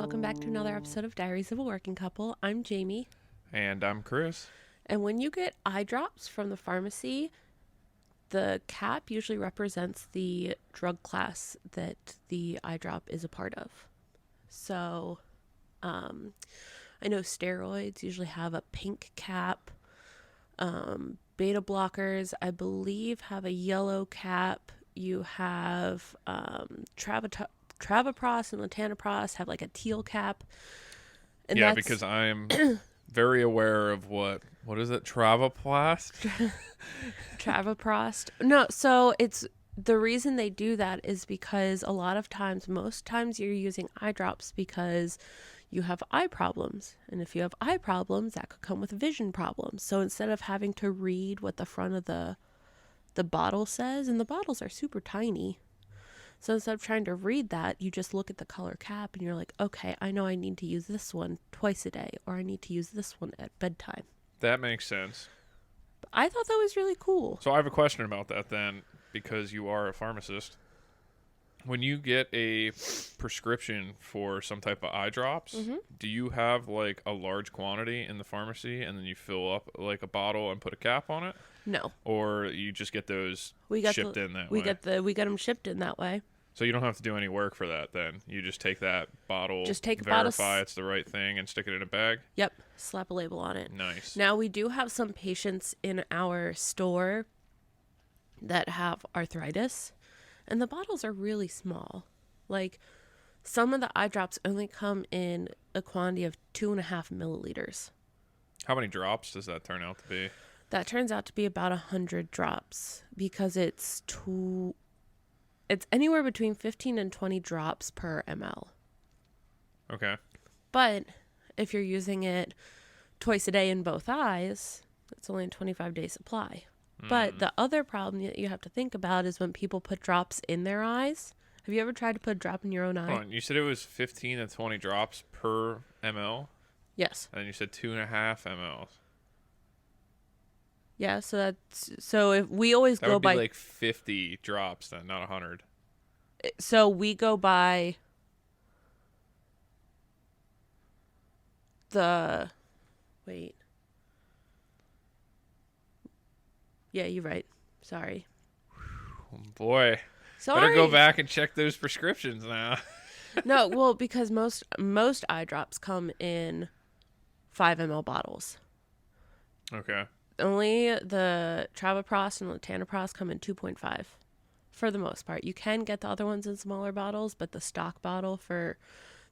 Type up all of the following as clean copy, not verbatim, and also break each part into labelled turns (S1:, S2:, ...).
S1: welcome back to another episode of Diaries of a Working Couple. I'm Jamie.
S2: And I'm Chris.
S1: And when you get eye drops from the pharmacy, the cap usually represents the drug class that the eye drop is a part of. So, I know steroids usually have a pink cap. Beta blockers, I believe, have a yellow cap. You have Travoprost and latanoprost have like a teal cap. And
S2: yeah, because I'm very aware of what is it? Travoprost?
S1: Travoprost. No, so it's the reason they do that is because a lot of times, most times you're using eye drops because you have eye problems. And if you have eye problems, that could come with vision problems. So instead of having to read what the front of the bottle says, and the bottles are super tiny. So instead of trying to read that, you just look at the color cap and you're like, okay, I know I need to use this one twice a day, or I need to use this one at bedtime.
S2: That makes sense.
S1: But I thought that was really cool.
S2: So I have a question about that then, because you are a pharmacist. When you get a prescription for some type of eye drops, do you have like a large quantity in the pharmacy and then you fill up like a bottle and put a cap on it?
S1: No.
S2: Or you just get those shipped in that way?
S1: We get them shipped in that way.
S2: So you don't have to do any work for that then. You just take that bottle,
S1: verify
S2: it's the right thing, and stick it in a bag?
S1: Yep. Slap a label on it.
S2: Nice.
S1: Now, we do have some patients in our store that have arthritis, and the bottles are really small. Like, some of the eye drops only come in a quantity of 2.5 milliliters.
S2: How many drops does that turn out to be?
S1: That turns out to be about 100 drops because it's anywhere between 15 and 20 drops per ml.
S2: Okay.
S1: But if you're using it twice a day in both eyes, it's only a 25-day supply. But the other problem that you have to think about is when people put drops in their eyes. Have you ever tried to put a drop in your own eye?
S2: Hold on, you said it was 15 to 20 drops per ml?
S1: Yes.
S2: And you said 2.5 mLs.
S1: Yeah, so if we always
S2: That
S1: go
S2: would be
S1: by
S2: like 50 drops then, not 100.
S1: So we go by wait. Yeah, you're right. Sorry.
S2: Oh boy.
S1: Sorry.
S2: Better go back and check those prescriptions now.
S1: No, well, because most eye drops come in 5 ml bottles.
S2: Okay.
S1: Only the Travoprost and latanoprost come in 2.5 for the most part. You can get the other ones in smaller bottles, but the stock bottle for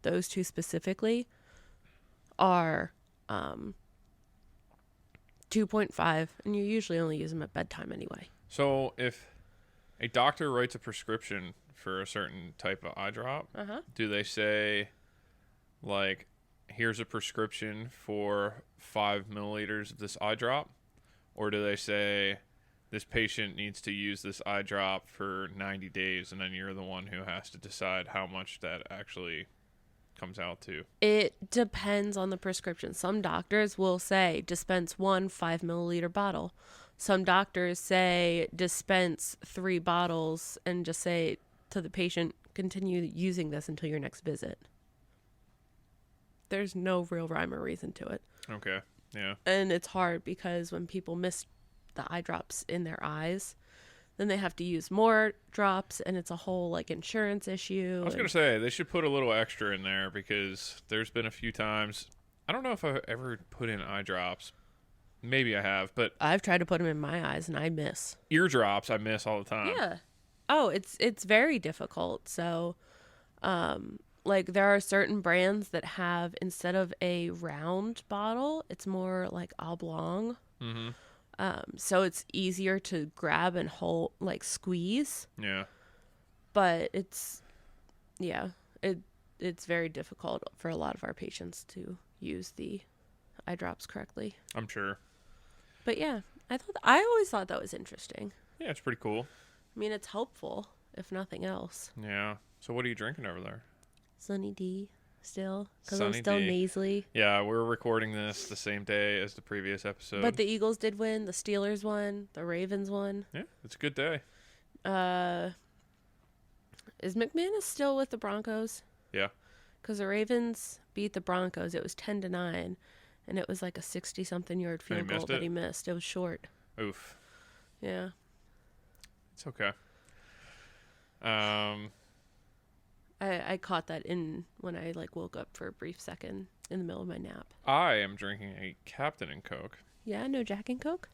S1: those two specifically are 2.5, and you usually only use them at bedtime anyway.
S2: So if a doctor writes a prescription for a certain type of eye drop, do they say, like, here's a prescription for 5 milliliters of this eye drop? Or do they say, this patient needs to use this eye drop for 90 days, and then you're the one who has to decide how much that actually comes out to?
S1: It depends on the prescription. Some doctors will say, dispense 1 5 milliliter bottle. Some doctors say, dispense 3 bottles and just say to the patient, continue using this until your next visit. There's no real rhyme or reason to it.
S2: Okay. Yeah.
S1: And it's hard because when people miss the eye drops in their eyes, then they have to use more drops, and it's a whole like insurance issue.
S2: I was going to say, they should put a little extra in there, because there's been a few times, I don't know if I've ever put in eye drops. Maybe I have, but
S1: I've tried to put them in my eyes and I miss.
S2: Eardrops I miss all the time.
S1: Yeah. Oh, it's very difficult. So, like, there are certain brands that have, instead of a round bottle, it's more like oblong.
S2: Mm-hmm.
S1: So it's easier to grab and hold, like squeeze.
S2: Yeah.
S1: But it's very difficult for a lot of our patients to use the eye drops correctly.
S2: I'm sure.
S1: But yeah, I always thought that was interesting.
S2: Yeah, it's pretty cool.
S1: I mean, it's helpful, if nothing else.
S2: Yeah. So what are you drinking over there?
S1: Sunny D, still, because I'm
S2: Sunny
S1: still
S2: D.
S1: nasally.
S2: Yeah, we're recording this the same day as the previous episode.
S1: But the Eagles did win, the Steelers won, the Ravens won.
S2: Yeah, it's a good day.
S1: Is McManus still with the Broncos?
S2: Yeah.
S1: because the Ravens beat the Broncos. It was 10-9, and it was like a 60-something yard
S2: And he
S1: field goal
S2: missed
S1: that
S2: it?
S1: he missed. It was short.
S2: Oof.
S1: Yeah.
S2: It's okay.
S1: I caught that in when I like woke up for a brief second in the middle of my nap.
S2: I am drinking a Captain and Coke.
S1: Yeah, no Jack and Coke?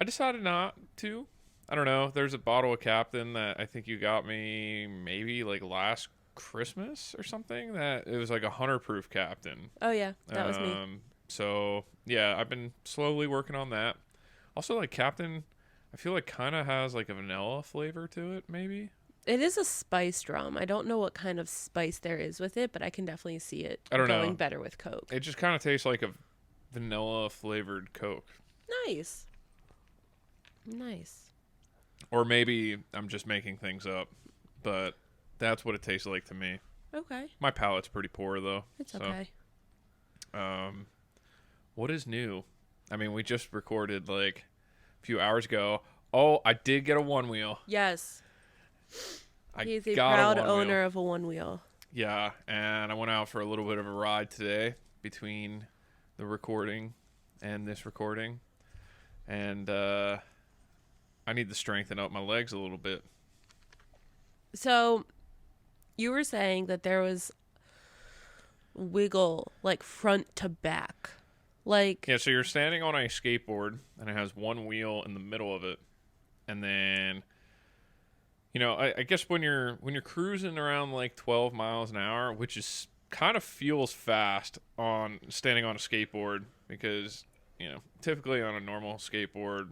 S2: I decided not to. I don't know. There's a bottle of Captain that I think you got me maybe like last Christmas or something. That it was like 100 proof Captain.
S1: Oh yeah, that was me.
S2: So yeah, I've been slowly working on that. Also, like Captain, I feel like kind of has like a vanilla flavor to it, maybe.
S1: It is a spiced rum. I don't know what kind of spice there is with it, but I can definitely see it
S2: I don't
S1: going
S2: know.
S1: better with Coke.
S2: It just kind of tastes like a vanilla flavored Coke.
S1: Nice. Nice.
S2: Or maybe I'm just making things up, but that's what it tastes like to me.
S1: Okay.
S2: My palate's pretty poor though.
S1: It's okay.
S2: What is new? I mean, we just recorded like a few hours ago. Oh, I did get a one wheel.
S1: Yes.
S2: I
S1: He's a
S2: got
S1: proud
S2: a one-wheel.
S1: owner of a one wheel.
S2: Yeah, and I went out for a little bit of a ride today between the recording and this recording. And I need to strengthen up my legs a little bit.
S1: So, you were saying that there was wiggle like front to back. Like
S2: Yeah, so you're standing on a skateboard and it has one wheel in the middle of it. And then I guess when you're cruising around like 12 miles an hour, which is kind of feels fast on standing on a skateboard because, typically on a normal skateboard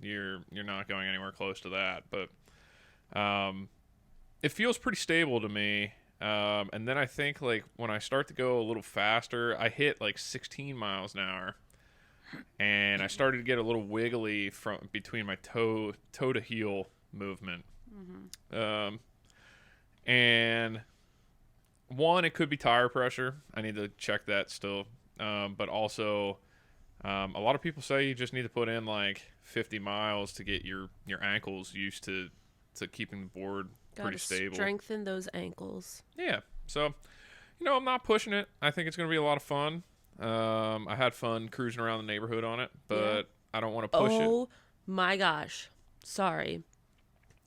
S2: you're not going anywhere close to that, but it feels pretty stable to me. And then I think like when I start to go a little faster, I hit like 16 miles an hour. And I started to get a little wiggly from between my toe to heel movement. Mm-hmm. And one, it could be tire pressure. I need to check that still. But also, a lot of people say you just need to put in like 50 miles to get your ankles used to keeping the board pretty stable.
S1: Strengthen those ankles.
S2: Yeah. So, I'm not pushing it. I think it's going to be a lot of fun. I had fun cruising around the neighborhood on it, but I don't want to push it.
S1: Oh my gosh. Sorry.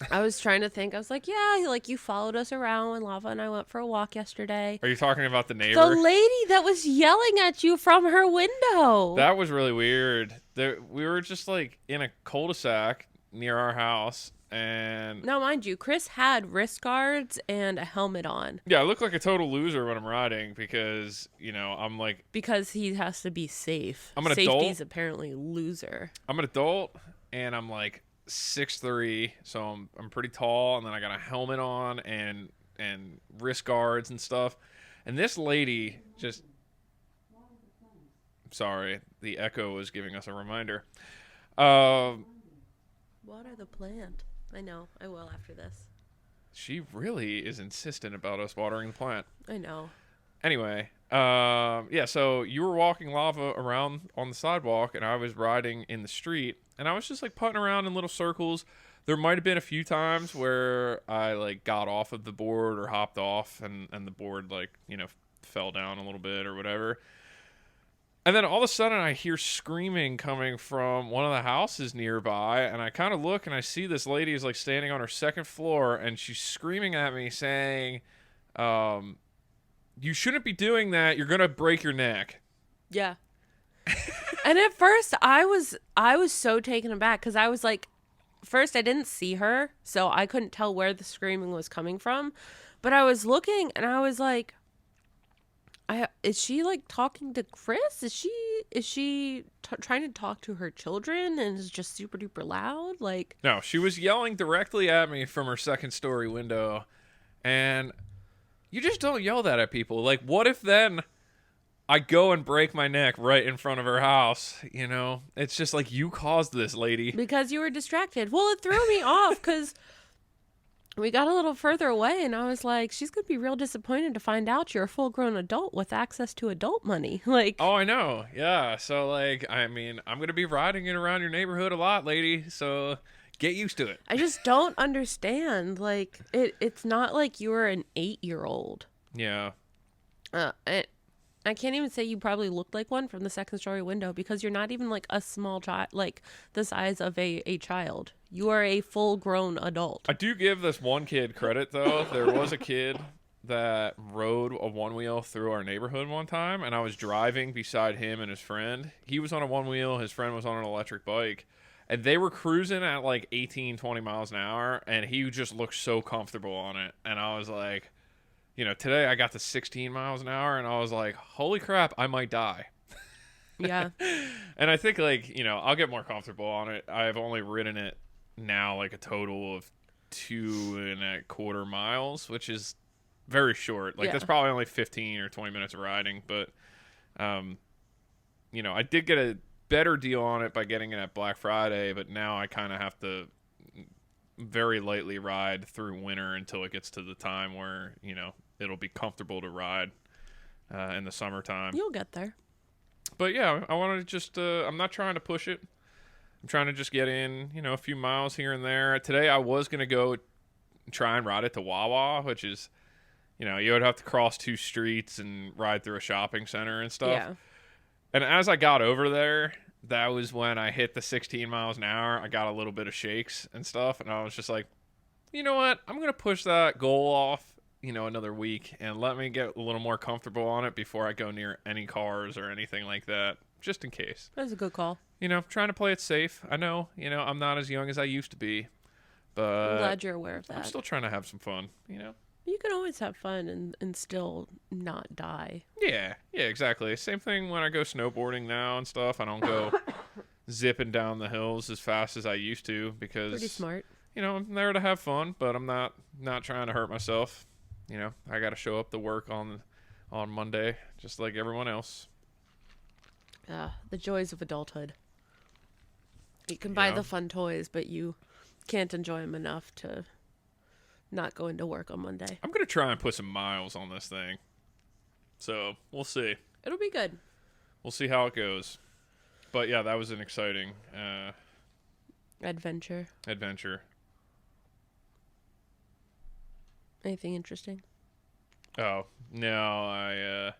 S1: I was trying to think. I was like, yeah, like you followed us around when Lava and I went for a walk yesterday.
S2: Are you talking about the neighbor?
S1: The lady that was yelling at you from her window.
S2: That was really weird. We were just like in a cul-de-sac near our house. And
S1: now, mind you, Chris had wrist guards and a helmet on.
S2: Yeah, I look like a total loser when I'm riding because, I'm like...
S1: Because he has to be safe.
S2: I'm an adult.
S1: Safety's apparently loser.
S2: I'm an adult, and I'm like 6'3", so I'm pretty tall, and then I got a helmet on and wrist guards and stuff. And this lady just... Sorry, the echo was giving us a reminder.
S1: Water the plant. I know. I will after this.
S2: She really is insistent about us watering the plant.
S1: I know.
S2: Anyway, so you were walking Lava around on the sidewalk, and I was riding in the street, and I was just like putting around in little circles. There might have been a few times where I like got off of the board or hopped off, and the board like fell down a little bit or whatever. And then all of a sudden I hear screaming coming from one of the houses nearby, and I kind of look and I see this lady is like standing on her second floor, and she's screaming at me saying, you shouldn't be doing that. You're going to break your neck.
S1: Yeah. And at first I was so taken aback because I was like, first I didn't see her, so I couldn't tell where the screaming was coming from. But I was looking and I was like, is she like talking to Chris? Is she trying to talk to her children and is just super duper loud? Like,
S2: no, she was yelling directly at me from her second story window, and you just don't yell that at people. Like, what if then I go and break my neck right in front of her house? It's just like, you caused this, lady.
S1: Because you were distracted. Well, it threw me off because we got a little further away, and I was like, she's going to be real disappointed to find out you're a full-grown adult with access to adult money. Like,
S2: oh, I know. Yeah. So, like, I mean, I'm going to be riding it around your neighborhood a lot, lady. So get used to it.
S1: I just don't understand. Like, it's not like you were an 8-year-old.
S2: Yeah.
S1: I can't even say you probably looked like one from the second story window because you're not even like a small child, like the size of a child. You are a full grown adult.
S2: I do give this one kid credit, though. There was a kid that rode a one wheel through our neighborhood one time, and I was driving beside him and his friend. He was on a one wheel, his friend was on an electric bike, and they were cruising at like 18, 20 miles an hour, and he just looked so comfortable on it. And I was like, today I got to 16 miles an hour, and I was like, holy crap, I might die.
S1: Yeah.
S2: And I think, like, I'll get more comfortable on it. I've only ridden it now like a total of 2.25 miles, which is very short. Like, that's probably only 15 or 20 minutes of riding. But, I did get a better deal on it by getting it at Black Friday, but now I kind of have to very lightly ride through winter until it gets to the time where, it'll be comfortable to ride in the summertime.
S1: You'll get there.
S2: But yeah, I want to just, I'm not trying to push it. I'm trying to just get in, a few miles here and there. Today I was going to go try and ride it to Wawa, which is, you would have to cross 2 streets and ride through a shopping center and stuff.
S1: Yeah.
S2: And as I got over there, that was when I hit the 16 miles an hour. I got a little bit of shakes and stuff. And I was just like, you know what? I'm going to push that goal off, another week and let me get a little more comfortable on it before I go near any cars or anything like that, just in case.
S1: That's a good call.
S2: Trying to play it safe. I know, I'm not as young as I used to be, but
S1: I'm glad you're aware of that.
S2: I'm still trying to have some fun,
S1: You can always have fun and still not die.
S2: Yeah, exactly. Same thing when I go snowboarding now and stuff. I don't go zipping down the hills as fast as I used to because
S1: pretty smart.
S2: I'm there to have fun, but I'm not trying to hurt myself. I got to show up to work on Monday just like everyone else.
S1: The joys of adulthood. You can buy the fun toys, but you can't enjoy them enough to not go into work on Monday.
S2: I'm going to try and put some miles on this thing. So, we'll see.
S1: It'll be good.
S2: We'll see how it goes. But yeah, that was an exciting
S1: adventure. Anything interesting?
S2: Oh, no, I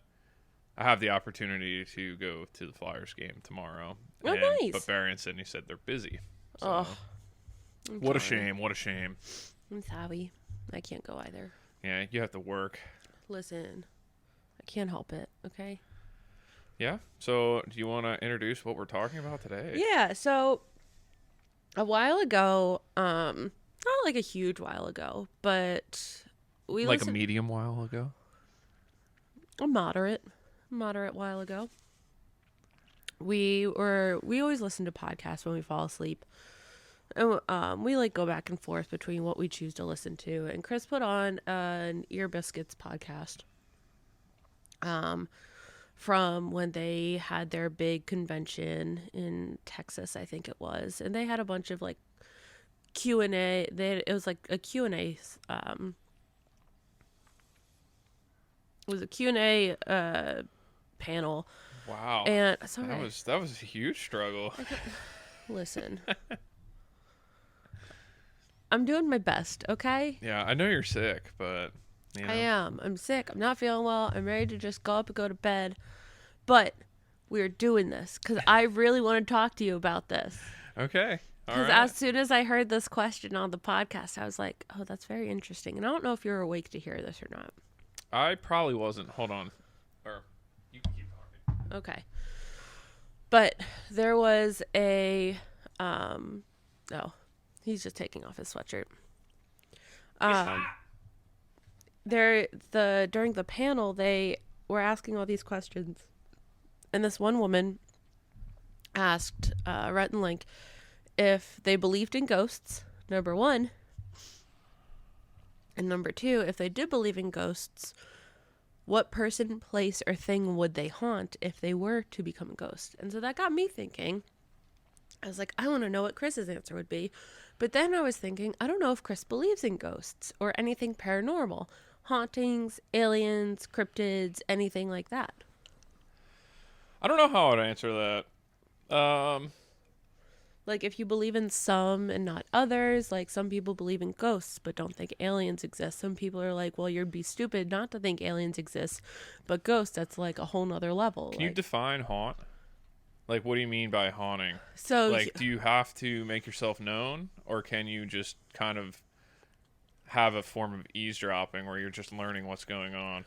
S2: have the opportunity to go to the Flyers game tomorrow.
S1: Oh, nice.
S2: But Barry and Sydney said they're busy. So.
S1: Oh.
S2: What a shame.
S1: I'm sorry. I can't go either.
S2: Yeah, you have to work.
S1: Listen, I can't help it, okay?
S2: Yeah? So, do you want to introduce what we're talking about today?
S1: Yeah, so a while ago, not like a huge while ago, but we
S2: like a medium while ago?
S1: A moderate while ago. We always listen to podcasts when we fall asleep. And we like go back and forth between what we choose to listen to. And Chris put on an Ear Biscuits podcast. From when they had their big convention in Texas, I think it was. And they had a bunch of like Q&A. It was like a Q&A. It was a Q&A panel.
S2: Wow.
S1: And
S2: that was a huge struggle.
S1: Listen. I'm doing my best, okay?
S2: Yeah, I know you're sick, but
S1: I am. I'm sick. I'm not feeling well. I'm ready to just go up and go to bed. But we're doing this because I really want to talk to you about this.
S2: Okay.
S1: Because as soon as I heard this question on the podcast, I was like, oh, that's very interesting. And I don't know if you're awake to hear this or not.
S2: I probably wasn't. Hold on. Or you can keep talking.
S1: Okay. But there was he's just taking off his sweatshirt. During the panel, they were asking all these questions. And this one woman asked Rhett and Link if they believed in ghosts, number one. And number two, if they did believe in ghosts, what person, place, or thing would they haunt if they were to become a ghost? And so that got me thinking. I was like, I want to know what Chris's answer would be. But then I was thinking, I don't know if Chris believes in ghosts or anything paranormal. Hauntings, aliens, cryptids, anything like that.
S2: I don't know how I'd answer that.
S1: Like, if you believe in some and not others, like, some people believe in ghosts but don't think aliens exist. Some people are like, well, you'd be stupid not to think aliens exist, but ghosts, that's like a whole nother level.
S2: Can you define haunt? Like, what do you mean by haunting?
S1: So,
S2: Like, do you have to make yourself known, or can you just kind of have a form of eavesdropping where you're just learning what's going on?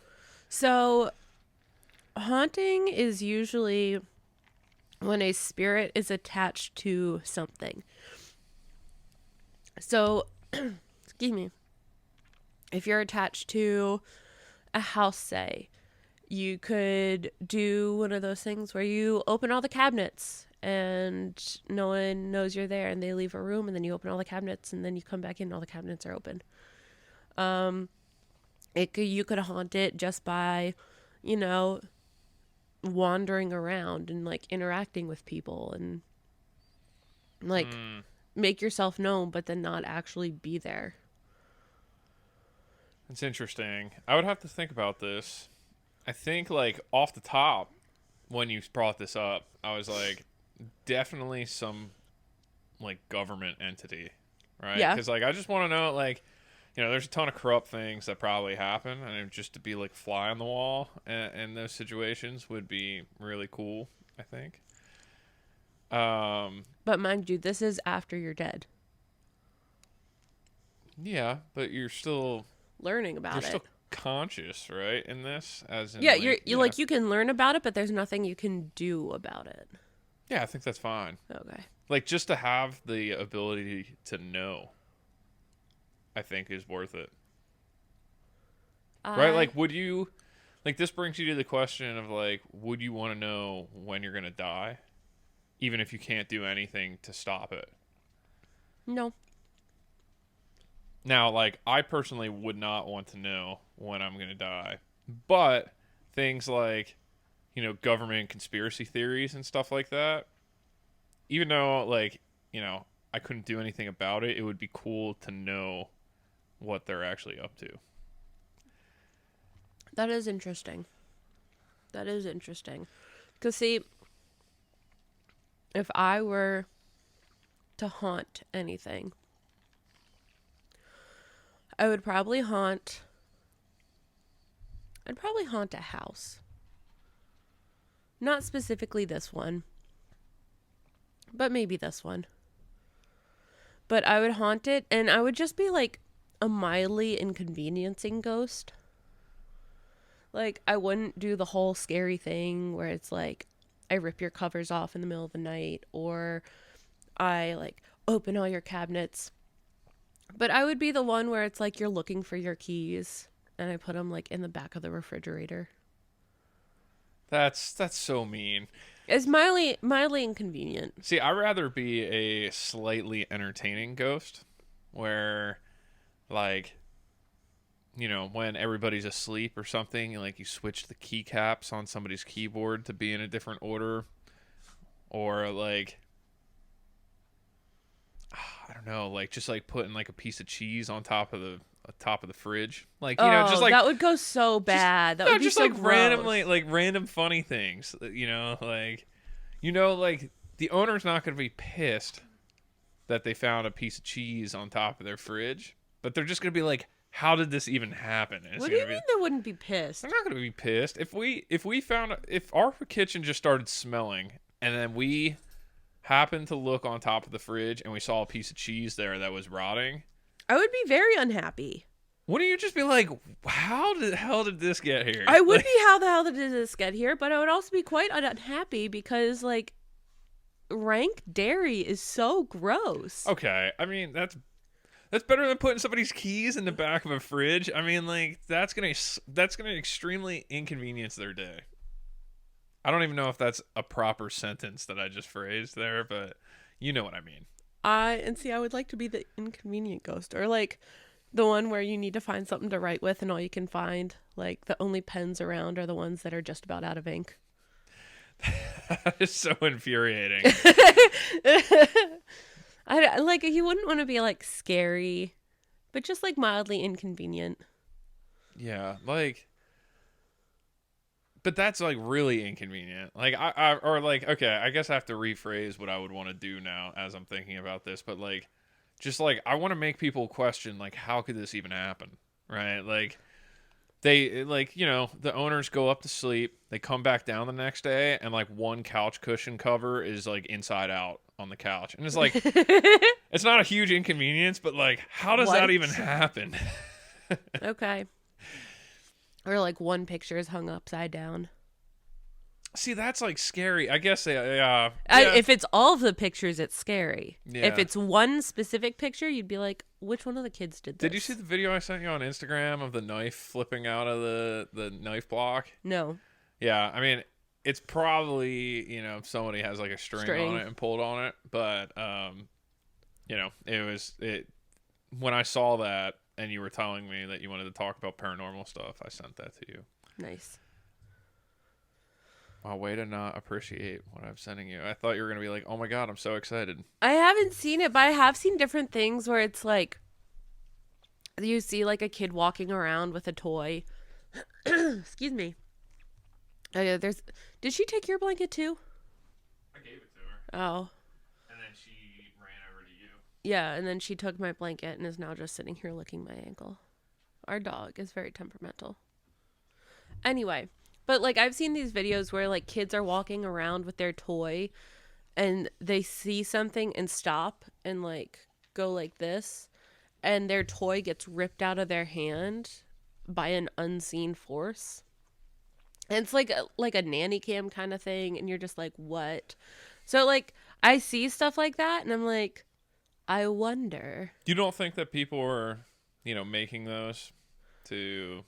S1: so haunting is usually when a spirit is attached to something. So, excuse me. If you're attached to a house, say, you could do one of those things where you open all the cabinets and no one knows you're there and they leave a room and then you open all the cabinets and then you come back in and all the cabinets are open. You could haunt it just by, you know, wandering around and like interacting with people and like make yourself known but then not actually be there.
S2: It's interesting. I would have to think about this. I think, like, off the top, when you brought this up, I was like, definitely some, like, government entity, right?
S1: Yeah.
S2: Because, like, I just want to know, like, you know, there's a ton of corrupt things that probably happen, and just to be, like, fly on the wall in those situations would be really cool, I think.
S1: But mind you, this is after you're dead.
S2: Yeah, but you're still
S1: Learning about it.
S2: You're still conscious, right? In this, as in,
S1: yeah,
S2: like,
S1: you're like, you can learn about it, but there's nothing you can do about it.
S2: Yeah, I think that's fine.
S1: Okay.
S2: Like, just to have the ability to know, I think is worth it. Right? Like, would you, like, this brings you to the question of, like, would you want to know when you're going to die? Even if you can't do anything to stop it?
S1: No.
S2: Now, like, I personally would not want to know when I'm going to die. But things like, you know, government conspiracy theories and stuff like that, even though, like, you know, I couldn't do anything about it, it would be cool to know what they're actually up to.
S1: That is interesting. That is interesting. Because, see, if I were to haunt anything, I'd probably haunt a house. Not specifically this one, but maybe this one. But I would haunt it, and I would just be like a mildly inconveniencing ghost. Like, I wouldn't do the whole scary thing where it's like I rip your covers off in the middle of the night, or I like open all your cabinets. But I would be the one where it's like you're looking for your keys and I put them like in the back of the refrigerator.
S2: That's so mean.
S1: It's mildly inconvenient.
S2: See, I'd rather be a slightly entertaining ghost where, like, you know, when everybody's asleep or something, like, you switch the keycaps on somebody's keyboard to be in a different order, or like, I don't know, like, just like putting like a piece of cheese on top of the fridge, like, you know, just like
S1: that would go so bad. That would be
S2: just
S1: so
S2: like
S1: gross.
S2: randomly, like, random funny things, you know, like, like, the owner's not going to be pissed that they found a piece of cheese on top of their fridge, but they're just going to be like, how did this even happen?
S1: What do you mean they wouldn't be pissed?
S2: They're not going to be pissed if our kitchen just started smelling and then we happened to look on top of the fridge and we saw a piece of cheese there that was rotting.
S1: I would be very unhappy.
S2: Wouldn't you just be like, how the hell did this get here?
S1: I would be, how the hell did this get here? But I would also be quite unhappy because, like, rank dairy is so gross.
S2: Okay, I mean, that's better than putting somebody's keys in the back of a fridge. I mean, like, that's gonna extremely inconvenience their day. I don't even know if that's a proper sentence that I just phrased there, but you know what I mean.
S1: I would like to be the inconvenient ghost, or like the one where you need to find something to write with and all you can find, like, the only pens around are the ones that are just about out of ink.
S2: That is so infuriating.
S1: I like, you wouldn't want to be like scary, but just like mildly inconvenient.
S2: Yeah, like, but that's like really inconvenient. Like or like, okay, I guess I have to rephrase what I would want to do now as I'm thinking about this. But like, just like I want to make people question like, how could this even happen, right? Like they like the owners go up to sleep, they come back down the next day, and like one couch cushion cover is like inside out on the couch, and it's like it's not a huge inconvenience, but like, how does that even happen?
S1: Okay. Or like one picture is hung upside down.
S2: See, that's like scary. I guess yeah.
S1: If it's all of the pictures, it's scary.
S2: Yeah.
S1: If it's one specific picture, you'd be like, which one of the kids did this?
S2: Did you see the video I sent you on Instagram of the knife flipping out of the knife block?
S1: No.
S2: Yeah, I mean, it's probably, somebody has like a string on it and pulled on it, but it when I saw that and you were telling me that you wanted to talk about paranormal stuff, I sent that to you.
S1: Nice.
S2: Wow, way to not appreciate what I'm sending you. I thought you were going to be like, oh my God, I'm so excited.
S1: I haven't seen it, but I have seen different things where it's like, you see like a kid walking around with a toy. Excuse me. Did she take your blanket too?
S2: I gave it to her.
S1: Oh.
S2: And then she ran over to you.
S1: Yeah, and then she took my blanket and is now just sitting here licking my ankle. Our dog is very temperamental. Anyway. But, like, I've seen these videos where, like, kids are walking around with their toy and they see something and stop and, like, go like this. And their toy gets ripped out of their hand by an unseen force. And it's like a nanny cam kind of thing. And you're just like, what? So, like, I see stuff like that and I'm like, I wonder.
S2: You don't think that people are, making those to...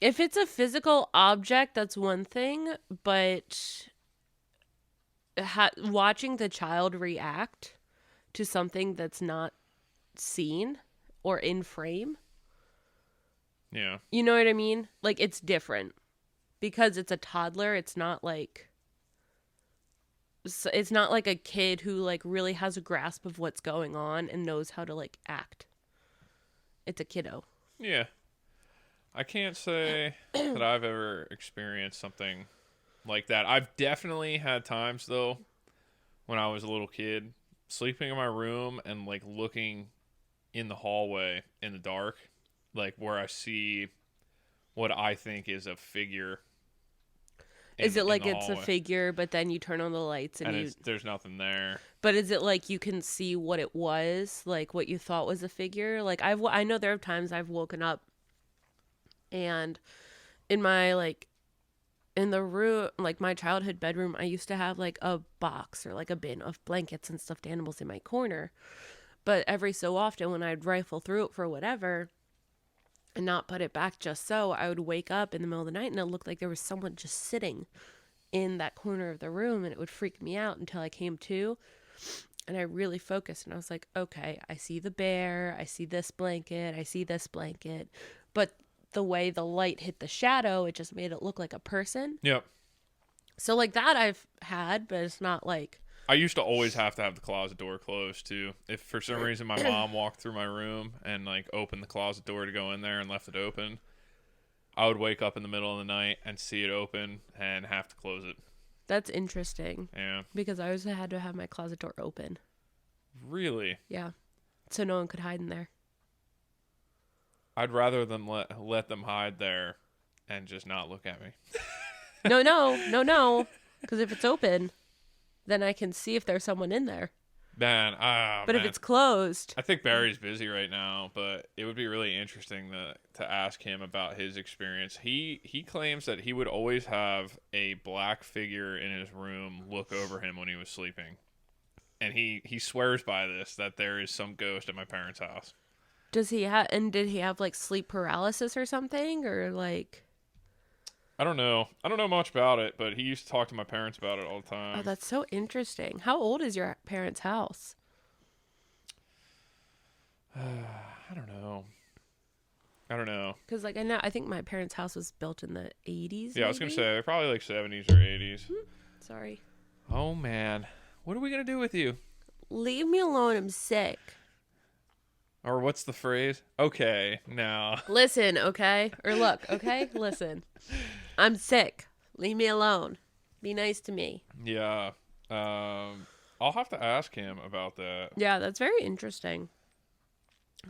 S1: If it's a physical object, that's one thing, but watching the child react to something that's not seen or in frame,
S2: yeah,
S1: you know what I mean? Like, it's different because it's a toddler. It's not like a kid who like really has a grasp of what's going on and knows how to like act. It's a kiddo.
S2: Yeah. I can't say that I've ever experienced something like that. I've definitely had times, though, when I was a little kid, sleeping in my room and, like, looking in the hallway in the dark, like, where I see what I think is a figure.
S1: Is it like it's a figure, but then you turn on the lights and
S2: there's nothing there?
S1: But is it like you can see what it was, like what you thought was a figure? Like, I know there are times I've woken up and in my, like, in the room, like my childhood bedroom, I used to have like a box or like a bin of blankets and stuffed animals in my corner. But every so often when I'd rifle through it for whatever and not put it back just so, I would wake up in the middle of the night and it looked like there was someone just sitting in that corner of the room, and it would freak me out until I came to and I really focused and I was like, okay, I see the bear, I see this blanket, I see this blanket, but the way the light hit the shadow, it just made it look like a person.
S2: Yep.
S1: So like that I've had, but it's not like...
S2: I used to always have to have the closet door closed too. If for some reason my mom walked through my room and like opened the closet door to go in there and left it open, I would wake up in the middle of the night and see it open and have to close it.
S1: That's interesting.
S2: Yeah.
S1: Because I always had to have my closet door open.
S2: Really?
S1: Yeah. So no one could hide in there.
S2: I'd rather them let them hide there and just not look at me.
S1: No. Because if it's open, then I can see if there's someone in there. But if it's closed...
S2: I think Barry's busy right now, but it would be really interesting to ask him about his experience. He claims that he would always have a black figure in his room look over him when he was sleeping. And he swears by this, that there is some ghost at my parents' house.
S1: Did he have like sleep paralysis or something, or like...
S2: I don't know much about it, but he used to talk to my parents about it all the time.
S1: Oh, that's so interesting. How old is your parents' house?
S2: I don't know.
S1: Because like I think my parents' house was built in the 80s.
S2: Yeah, I was gonna say probably like 70s or 80s.
S1: Sorry.
S2: Oh man, what are we gonna do with you?
S1: Leave me alone. I'm sick.
S2: Or what's the phrase? Okay, now.
S1: Listen, okay? Or look, okay? Listen. I'm sick. Leave me alone. Be nice to me.
S2: Yeah. I'll have to ask him about that.
S1: Yeah, that's very interesting.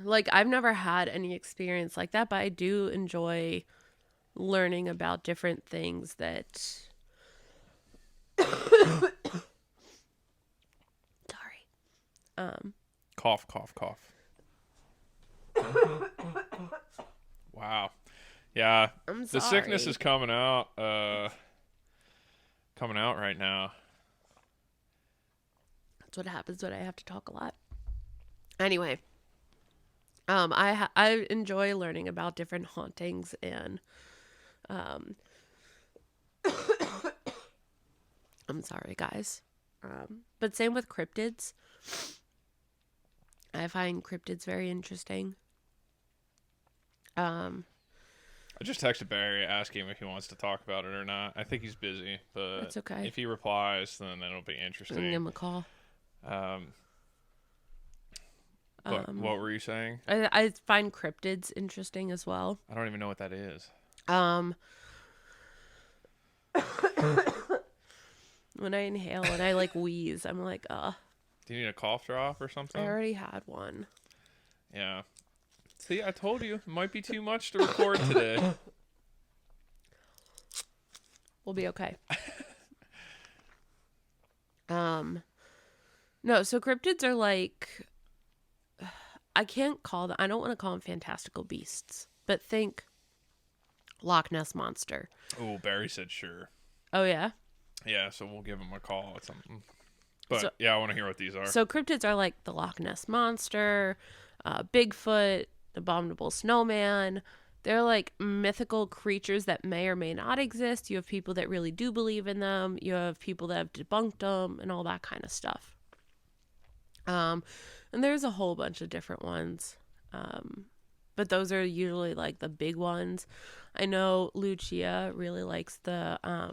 S1: Like, I've never had any experience like that, but I do enjoy learning about different things that. Sorry.
S2: Cough, cough, cough. Wow. Yeah.
S1: I'm
S2: The
S1: sorry.
S2: sickness is coming out. Coming out right now.
S1: That's what happens when I have to talk a lot. Anyway, I enjoy learning about different hauntings and I'm sorry, guys. But same with cryptids. I find cryptids very interesting.
S2: I just texted Barry asking him if he wants to talk about it or not. I think he's busy, but
S1: That's okay.
S2: if he replies, then it'll be interesting.
S1: Give him a call.
S2: But what were you saying?
S1: I find cryptids interesting as well.
S2: I don't even know what that is.
S1: When I inhale and I like wheeze, I'm like,
S2: Do you need a cough drop or something?
S1: I already had one.
S2: Yeah. See, I told you, it might be too much to record today.
S1: We'll be okay. No, so cryptids are like, I don't want to call them fantastical beasts, but think Loch Ness Monster.
S2: Oh, Barry said sure.
S1: Oh, yeah?
S2: Yeah, so we'll give him a call or something. But,
S1: So,
S2: yeah, I want to hear what these are.
S1: So cryptids are like the Loch Ness Monster, Bigfoot, Abominable Snowman. They're like mythical creatures that may or may not exist. You have people that really do believe in them. You have people that have debunked them and all that kind of stuff. And there's a whole bunch of different ones. But those are usually like the big ones. I know Lucia really likes the I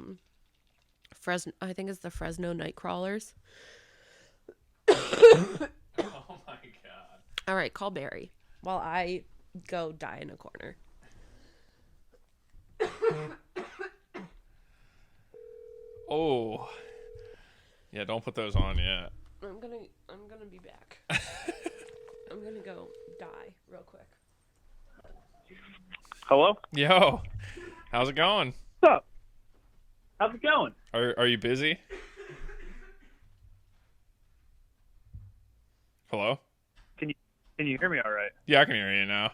S1: think it's the Fresno Nightcrawlers.
S2: Oh my god.
S1: All right, call Barry while I go die in a corner.
S2: Oh. Yeah, don't put those on yet.
S1: I'm gonna be back. I'm gonna go die real quick.
S3: Hello?
S2: Yo. How's it going?
S3: What's up? How's it going?
S2: Are you busy? Hello?
S3: Can you hear me all right?
S2: Yeah, I can hear you now.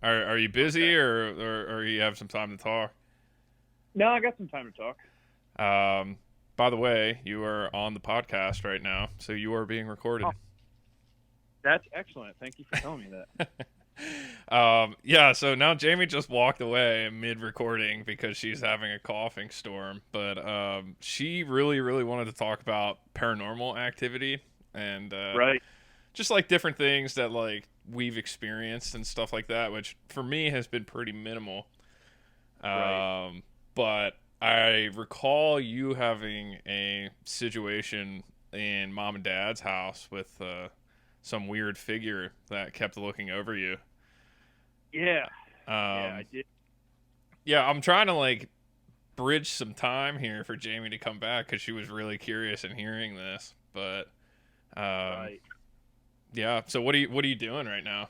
S2: Are you busy or you have some time to talk?
S3: No, I got some time to talk.
S2: By the way, you are on the podcast right now, so you are being recorded.
S3: Oh, that's excellent. Thank you for telling me
S2: that. Yeah, so now Jamie just walked away mid-recording because she's having a coughing storm, but she really, really wanted to talk about paranormal activity and
S3: right.
S2: Just like different things that like we've experienced and stuff like that, which for me has been pretty minimal.
S3: Right.
S2: But I recall you having a situation in mom and dad's house with some weird figure that kept looking over you.
S3: Yeah. Yeah, I did.
S2: Yeah, I'm trying to like bridge some time here for Jamie to come back because she was really curious in hearing this. But
S3: Right.
S2: yeah. So what are you doing right now?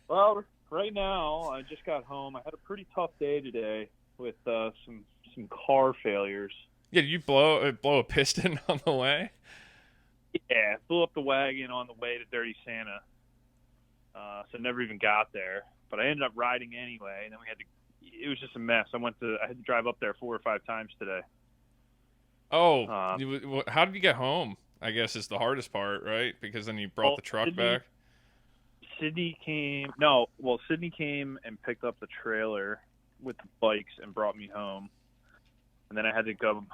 S3: Well, right now I just got home. I had a pretty tough day today with some car failures.
S2: Yeah, did you blow a piston on the way?
S3: Yeah, blew up the wagon on the way to Dirty Santa. So never even got there. But I ended up riding anyway, and then it was just a mess. I had to drive up there 4 or 5 times today.
S2: Oh, how did you get home? I guess is the hardest part, right? Because then you brought the truck back.
S3: Sydney came and picked up the trailer with the bikes and brought me home. And then I had to come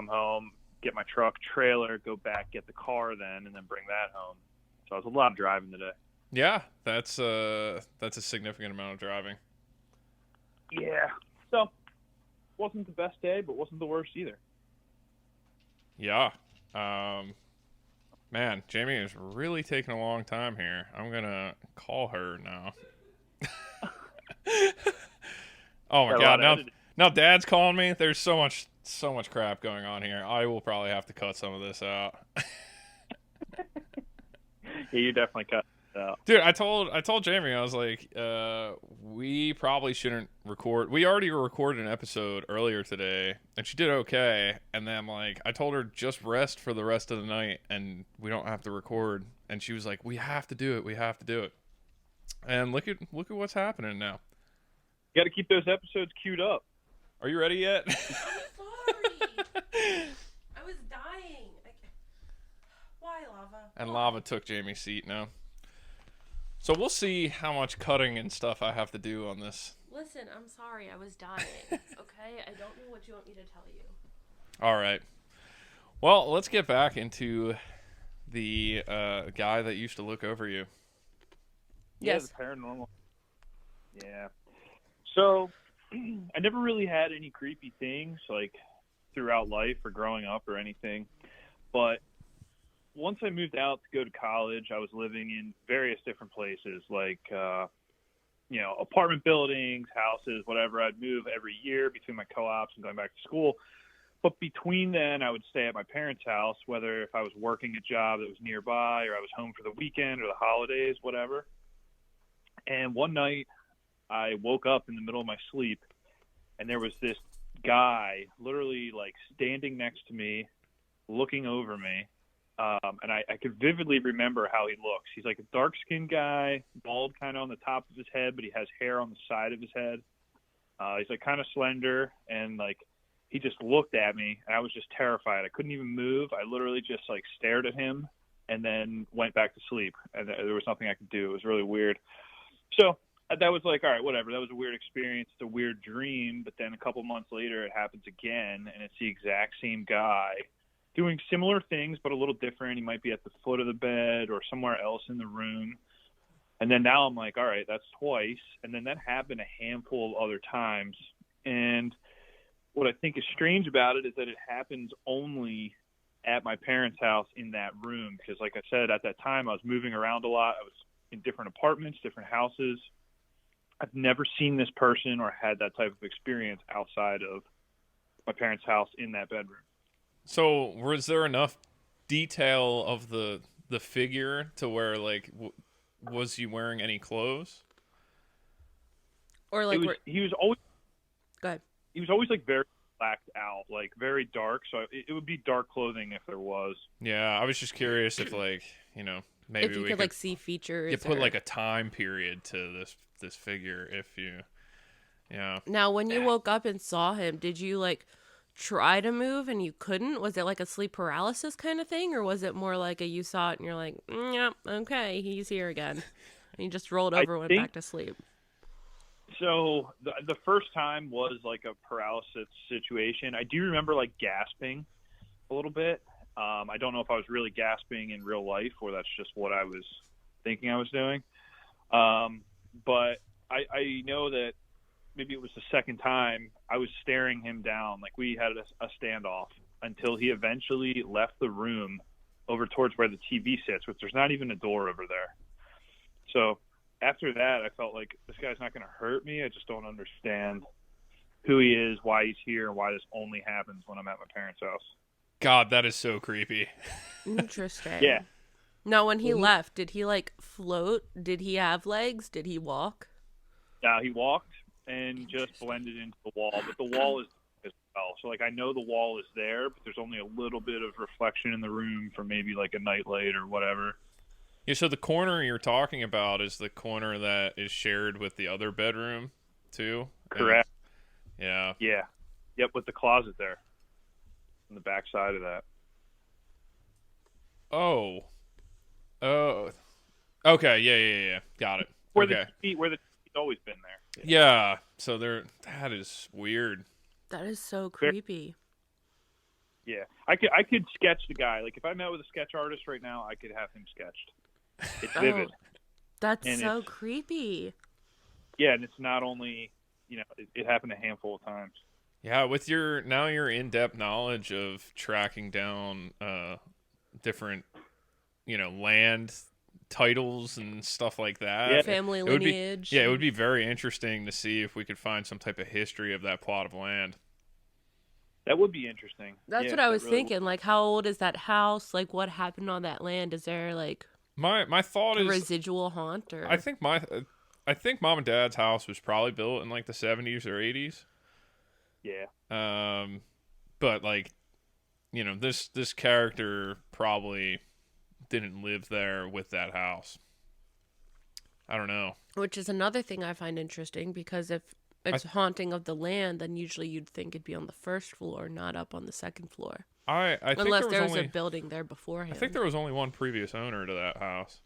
S3: home, get my truck, trailer, go back, get the car then, and then bring that home. So it was a lot of driving today.
S2: Yeah, that's a significant amount of driving.
S3: Yeah. So wasn't the best day, but wasn't the worst either.
S2: Yeah. Man, Jamie is really taking a long time here. I'm gonna call her now. Oh my god! Now Dad's calling me. There's so much crap going on here. I will probably have to cut some of this out.
S3: Yeah, you definitely cut it out.
S2: Dude, I told Jamie, I was like, we probably shouldn't record. We already recorded an episode earlier today, and she did okay. And then like I told her just rest for the rest of the night, and we don't have to record. And she was like, we have to do it. We have to do it. And look at what's happening now.
S3: You got to keep those episodes queued up.
S2: Are you ready yet?
S1: I'm sorry. I was dying. Why, Lava?
S2: And Lava took Jamie's seat now. So we'll see how much cutting and stuff I have to do on this.
S1: Listen, I'm sorry. I was dying. Okay? I don't know what you want me to tell you.
S2: All right. Well, let's get back into the guy that used to look over you.
S1: Yes.
S3: Yeah, the paranormal. Yeah. So, I never really had any creepy things, like, throughout life or growing up or anything. But once I moved out to go to college, I was living in various different places, like, apartment buildings, houses, whatever. I'd move every year between my co-ops and going back to school. But between then, I would stay at my parents' house, whether if I was working a job that was nearby or I was home for the weekend or the holidays, whatever. And one night, I woke up in the middle of my sleep, and there was this guy literally, like, standing next to me, looking over me. And I could vividly remember how he looks. He's like a dark-skinned guy, bald kind of on the top of his head, but he has hair on the side of his head. He's, like, kind of slender, and, like, he just looked at me, and I was just terrified. I couldn't even move. I literally just, like, stared at him and then went back to sleep, and there was nothing I could do. It was really weird. So that was like, all right, whatever. That was a weird experience. It's a weird dream. But then a couple months later, it happens again, and it's the exact same guy doing similar things, but a little different. He might be at the foot of the bed or somewhere else in the room. And then now I'm like, all right, that's twice. And then that happened a handful of other times. And what I think is strange about it is that it happens only at my parents' house in that room. Because like I said, at that time, I was moving around a lot. I was in different apartments, different houses. I've never seen this person or had that type of experience outside of my parents' house in that bedroom.
S2: So was there enough detail of the figure to where, like, was he wearing any clothes?
S1: Or like
S3: he was always
S1: Go ahead.
S3: He was always like very blacked out, like very dark. So it would be dark clothing if there was.
S2: Yeah, I was just curious if, like, maybe
S1: if you
S2: we
S1: could like see features.
S2: You put like a time period to this figure if you. Yeah.
S1: Now, when you woke up and saw him, did you like try to move and you couldn't? Was it like a sleep paralysis kind of thing, or was it more like you saw it and you're like, yeah, okay, he's here again, and you just rolled over and went back to sleep?
S3: So the first time was like a paralysis situation. I do remember like gasping a little bit. I don't know if I was really gasping in real life or that's just what I was thinking I was doing. But I know that maybe it was the second time I was staring him down. Like we had a standoff until he eventually left the room over towards where the TV sits, which there's not even a door over there. So after that, I felt like this guy's not going to hurt me. I just don't understand who he is, why he's here, and why this only happens when I'm at my parents' house.
S2: God, that is so creepy.
S1: Interesting.
S3: Yeah.
S1: Now, when he left, did he like float? Did he have legs? Did he walk?
S3: Yeah, he walked and just blended into the wall, but the wall is as well. So like I know the wall is there, but there's only a little bit of reflection in the room from maybe like a nightlight or whatever.
S2: Yeah, so the corner you're talking about is the corner that is shared with the other bedroom too?
S3: Correct.
S2: Yeah.
S3: Yeah. Yep, with the closet there on the back side of that.
S2: Oh. Okay, yeah. Got it.
S3: Where
S2: okay.
S3: the TV's always been there.
S2: Yeah. So that is weird.
S1: That is so creepy.
S3: Yeah. I could sketch the guy. Like if I met with a sketch artist right now, I could have him sketched. It's vivid.
S1: That's
S3: and
S1: so creepy.
S3: Yeah, and it's not only, it happened a handful of times.
S2: Yeah, with your in-depth knowledge of tracking down different, land titles and stuff like that.
S3: Yeah.
S1: Family
S2: It would be,
S1: lineage.
S2: yeah, it would be very interesting to see if we could find some type of history of that plot of land.
S3: That would be interesting.
S1: That's
S3: Yeah,
S1: what I
S3: that
S1: was
S3: really
S1: thinking. Like, how old is that house? Like, what happened on that land? Is there like
S2: My thought
S1: a
S2: is,
S1: residual haunt? Or
S2: I think mom and dad's house was probably built in like the 70s or 80s.
S3: Yeah.
S2: But like, you know, this character probably didn't live there with that house. I don't know.
S1: which is another thing I find interesting, because if it's haunting of the land, then usually you'd think it'd be on the first floor, not up on the second floor,
S2: I think
S1: unless
S2: there
S1: there
S2: was
S1: was
S2: only
S1: a building there beforehand.
S2: I think there was only one previous owner to that house.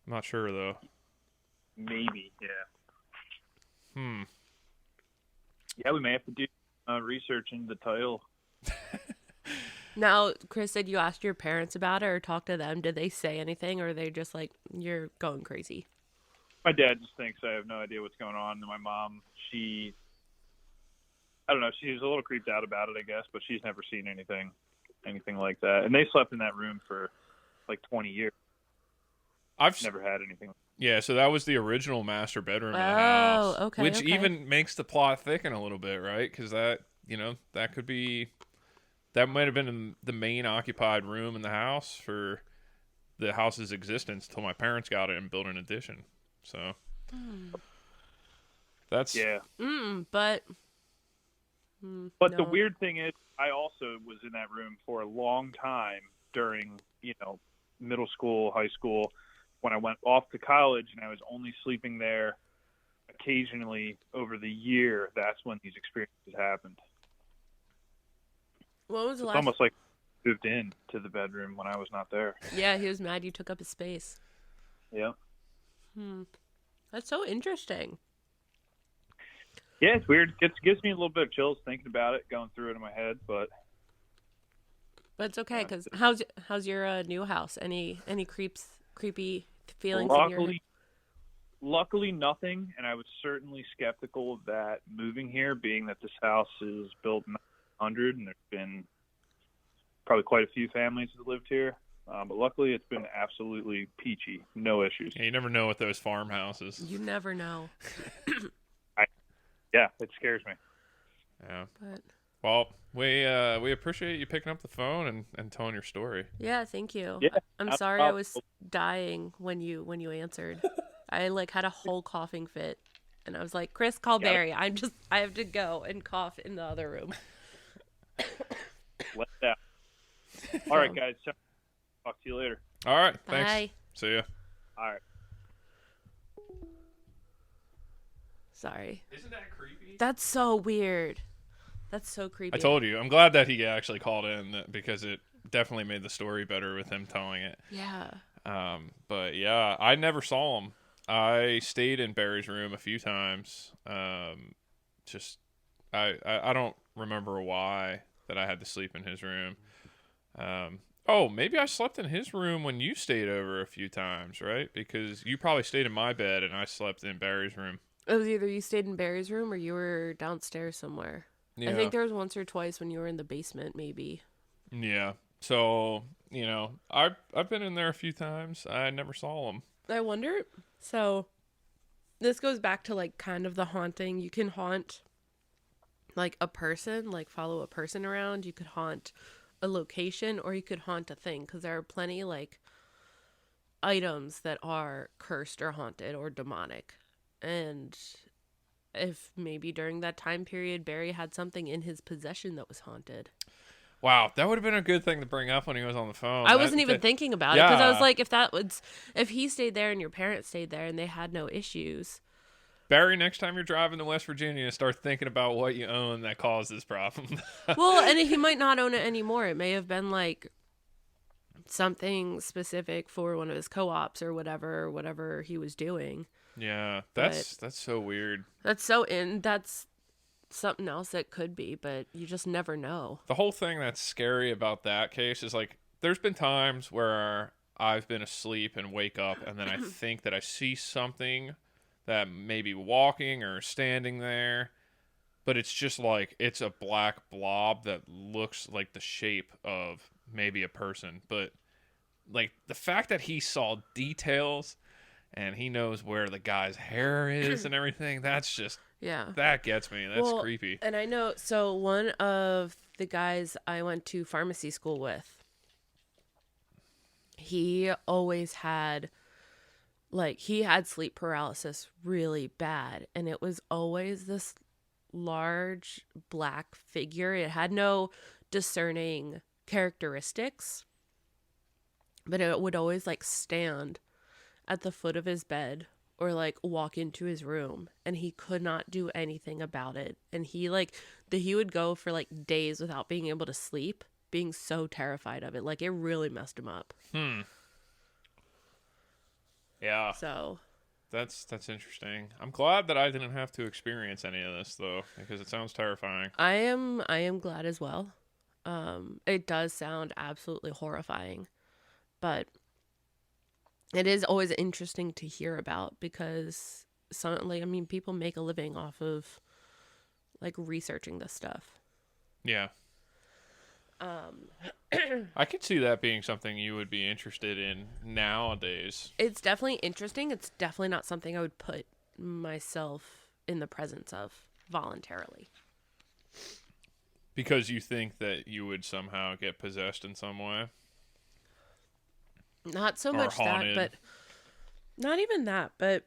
S2: I'm not sure though.
S3: Maybe. Yeah.
S2: Hmm.
S3: Yeah, we may have to do research into the title.
S1: Now, Chris said you asked your parents about it or talked to them. Did they say anything, or are they just like, you're going crazy?
S3: My dad just thinks I have no idea what's going on. And my mom, I don't know, she's a little creeped out about it, I guess, but she's never seen anything like that. And they slept in that room for like 20 years.
S2: I've
S3: Never had anything.
S2: Yeah, so that was the original master bedroom of the
S1: Oh,
S2: house.
S1: okay,
S2: Which
S1: okay.
S2: even makes the plot thicken a little bit, right? Because that, you know, that might have been the main occupied room in the house for the house's existence until my parents got it and built an addition. So that's
S3: Yeah.
S1: But
S3: But the
S1: no.
S3: weird thing is, I also was in that room for a long time during, middle school, high school. When I went off to college and I was only sleeping there occasionally over the year, that's when these experiences happened.
S1: What was the
S3: It's
S1: last?
S3: almost like I moved in to the bedroom when I was not there.
S1: Yeah, he was mad you took up his space.
S3: Yeah.
S1: That's so interesting.
S3: Yeah, it's weird. It gives me a little bit of chills thinking about it, going through it in my head, but
S1: But it's okay, because how's your new house? Any creepy feelings in your?
S3: luckily nothing, and I was certainly skeptical of that moving here, being that this house is built in 1900 and there's been probably quite a few families that lived here. But luckily it's been absolutely peachy, no issues.
S2: Yeah, you never know with those farmhouses.
S1: You never know.
S3: Yeah, it scares me.
S2: Yeah.
S1: But
S2: Well, we appreciate you picking up the phone and telling your story.
S1: yeah, thank you.
S3: Yeah,
S1: I'm
S3: no
S1: sorry I
S3: problem.
S1: was dying when you answered. I like had a whole coughing fit, and I was like, Chris, call
S3: Yeah.
S1: Barry. I have to go and cough in the other room.
S3: Let that. All right, guys. Talk to you later.
S2: All right. Thanks.
S1: Bye.
S2: See ya.
S3: All right.
S1: Sorry.
S2: Isn't that creepy?
S1: That's so weird. That's so creepy.
S2: I told you. I'm glad that he actually called in because it definitely made the story better with him telling it.
S1: Yeah.
S2: But yeah, I never saw him. I stayed in Barry's room a few times. Just I don't remember why that I had to sleep in his room. Oh, maybe I slept in his room when you stayed over a few times, right? Because you probably stayed in my bed and I slept in Barry's room.
S1: It was either you stayed in Barry's room or you were downstairs somewhere.
S2: Yeah.
S1: I think there was once or twice when you were in the basement, maybe.
S2: Yeah. So, I've been in there a few times. I never saw him.
S1: I wonder. So, this goes back to like kind of the haunting. You can haunt like a person, like follow a person around. You could haunt a location, or you could haunt a thing, because there are plenty like items that are cursed or haunted or demonic. And if maybe during that time period Barry had something in his possession that was haunted.
S2: Wow, that would have been a good thing to bring up when he was on the phone.
S1: I wasn't even thinking about it, because I was like, if he stayed there and your parents stayed there and they had no issues.
S2: Barry, next time you're driving to West Virginia, start thinking about what you own that caused this problem.
S1: Well, and he might not own it anymore. It may have been like something specific for one of his whatever he was doing.
S2: Yeah, that's so weird.
S1: That's something else that could be, but you just never know.
S2: The whole thing that's scary about that case is like, there's been times where I've been asleep and wake up and then I think that I see something that may be walking or standing there, but it's just like, it's a black blob that looks like the shape of maybe a person, but like the fact that he saw details and he knows where the guy's hair is and everything, that's just,
S1: Yeah.
S2: that gets me. That's creepy.
S1: And I know, so one of the guys I went to pharmacy school with, he always had, like, he had sleep paralysis really bad. And it was always this large black figure. It had no discerning characteristics, but it would always, like, stand at the foot of his bed or, like, walk into his room, and he could not do anything about it. And he, like, he would go for, like, days without being able to sleep, being so terrified of it. Like, it really messed him up.
S2: Yeah.
S1: So
S2: That's interesting. I'm glad that I didn't have to experience any of this, though, because it sounds terrifying.
S1: I am glad as well. It does sound absolutely horrifying, but it is always interesting to hear about, because people make a living off of, like, researching this stuff.
S2: Yeah. I could see that being something you would be interested in nowadays.
S1: It's definitely interesting. It's definitely not something I would put myself in the presence of voluntarily.
S2: Because you think that you would somehow get possessed in some way?
S1: Not so
S2: Or
S1: much
S2: haunted.
S1: that, but not even that, but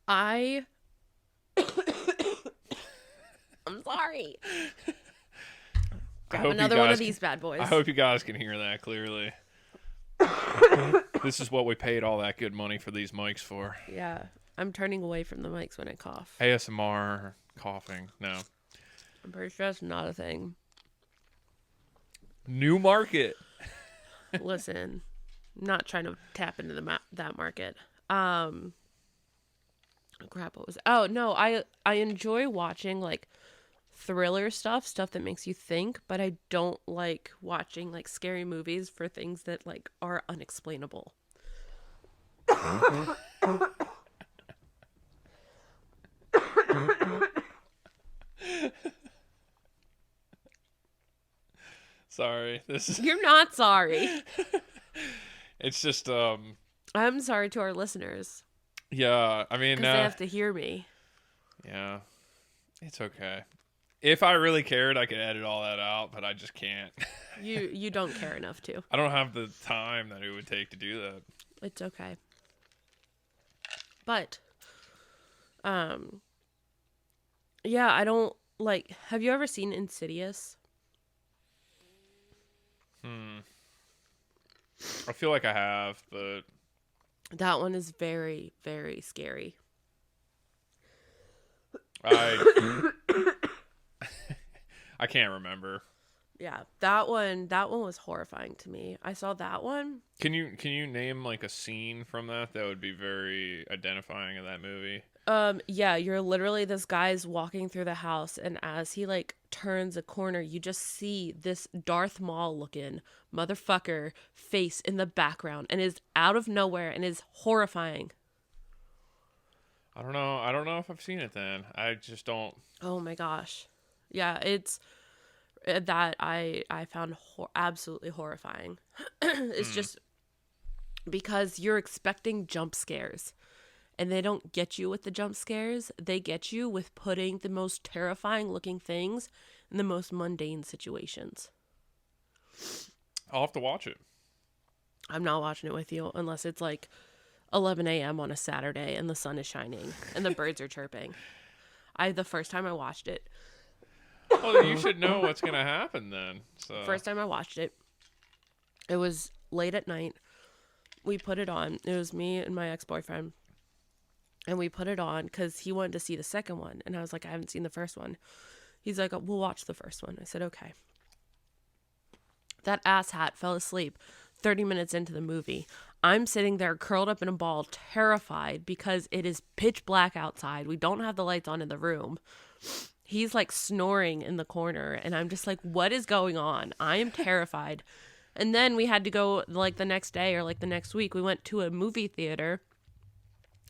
S1: I'm sorry. Grab another one of these bad boys.
S2: I hope you guys can hear that clearly. This is what we paid all that good money for these mics for.
S1: Yeah. I'm turning away from the mics when I cough.
S2: ASMR coughing. No.
S1: I'm pretty sure that's not a thing.
S2: New market.
S1: Listen, I'm not trying to tap into that market. Crap, what was it? Oh, no, I enjoy watching, like, thriller stuff that makes you think, but I don't like watching, like, scary movies for things that, like, are unexplainable.
S2: Sorry.
S1: You're not sorry.
S2: It's just
S1: I'm sorry to our listeners.
S2: Yeah, I mean,
S1: because they have to hear me.
S2: Yeah. It's okay. If I really cared, I could edit all that out, but I just can't.
S1: You don't care enough to.
S2: I don't have the time that it would take to do that.
S1: It's okay. But yeah, I don't like, have you ever seen Insidious?
S2: I feel like I have, but
S1: That one is very, very scary.
S2: I can't remember.
S1: Yeah, that one was horrifying to me. I saw that one.
S2: Can you name, like, a scene from that would be very identifying of that movie?
S1: Yeah, you're literally, this guy's walking through the house, and as he, like, turns a corner, you just see this Darth Maul looking motherfucker face in the background, and is out of nowhere and is horrifying.
S2: I don't know if I've seen it then. I just don't.
S1: Oh my gosh. Yeah, it's that I found absolutely horrifying. It's just because you're expecting jump scares, and they don't get you with the jump scares. They get you with putting the most terrifying looking things in the most mundane situations.
S2: I'll have to watch it.
S1: I'm not watching it with you unless it's like 11 a.m. on a Saturday and the sun is shining and the birds are chirping. The first time I watched it.
S2: Well, you should know what's gonna happen then. So.
S1: First time I watched it, it was late at night. We put it on. It was me and my ex-boyfriend. And we put it on because he wanted to see the second one. And I was like, I haven't seen the first one. He's like, we'll watch the first one. I said, okay. That asshat fell asleep 30 minutes into the movie. I'm sitting there curled up in a ball, terrified because it is pitch black outside. We don't have the lights on in the room. He's like snoring in the corner. And I'm just like, what is going on? I am terrified. And then we had to go like the next day or like the next week. We went to a movie theater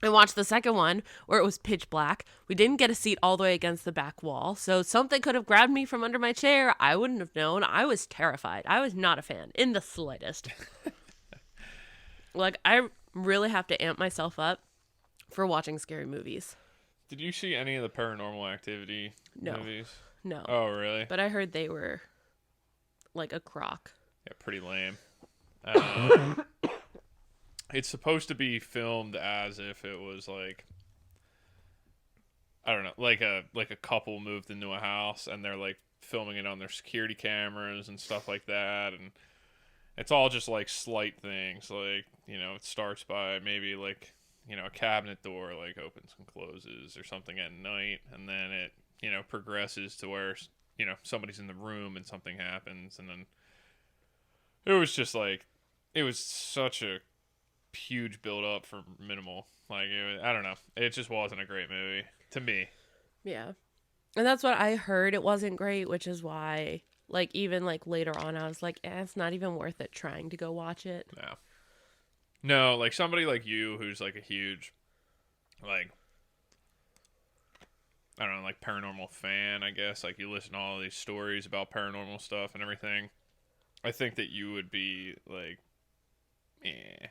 S1: and watched the second one where it was pitch black. We didn't get a seat all the way against the back wall. So something could have grabbed me from under my chair. I wouldn't have known. I was terrified. I was not a fan in the slightest. Like, I really have to amp myself up for watching scary movies.
S2: Did you see any of the Paranormal Activity
S1: No.
S2: movies?
S1: No.
S2: Oh, really?
S1: But I heard they were like a crock.
S2: Yeah, pretty lame. It's supposed to be filmed as if it was like, I don't know, like a couple moved into a house and they're like filming it on their security cameras and stuff like that, and it's all just like slight things, like, you know, it starts by maybe like, you know, a cabinet door like opens and closes or something at night, and then it, you know, progresses to where, you know, somebody's in the room and something happens, and then it was just like, it was such a huge build up for minimal. Like, I don't know, it just wasn't a great movie to me.
S1: Yeah. And that's what I heard. It wasn't great, which is why, like, even like later on, I was like, it's not even worth it trying to go watch it.
S2: No, like somebody like you who's like a huge, like, I don't know, like paranormal fan, I guess. Like, you listen to all these stories about paranormal stuff and everything. I think that you would be like, yeah.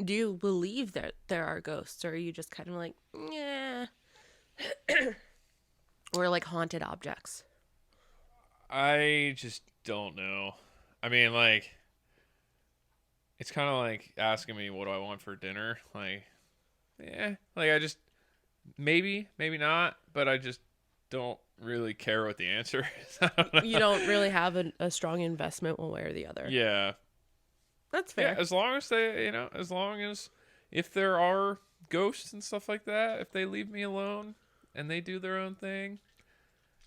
S1: Do you believe that there are ghosts, or are you just kind of like, yeah, or like haunted objects?
S2: I just don't know. I mean, like, it's kind of like asking me what do I want for dinner. Like, yeah, like I just maybe not, but I just don't really care what the answer is. I don't know.
S1: You don't really have a strong investment one way or the other.
S2: Yeah,
S1: That's fair.
S2: yeah. As long as they, you know, as long as if there are ghosts and stuff like that, if they leave me alone and they do their own thing,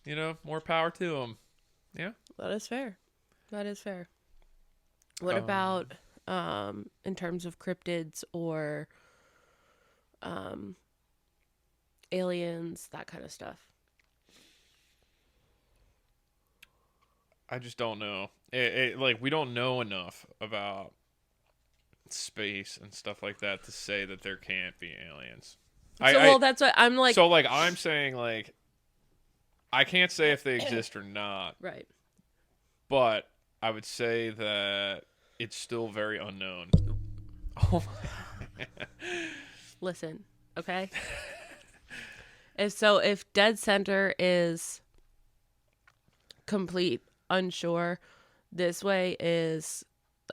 S2: you know, more power to them. Yeah,
S1: That is fair. That is fair. What about in terms of cryptids or aliens, that kind of stuff?
S2: I just don't know. Like, we don't know enough about space and stuff like that to say that there can't be aliens.
S1: Well, that's what I'm like.
S2: So, like, I'm saying, like, I can't say if they exist or not.
S1: Right.
S2: But I would say that it's still very unknown. Oh my.
S1: Listen, okay? If dead center is complete unsure, this way is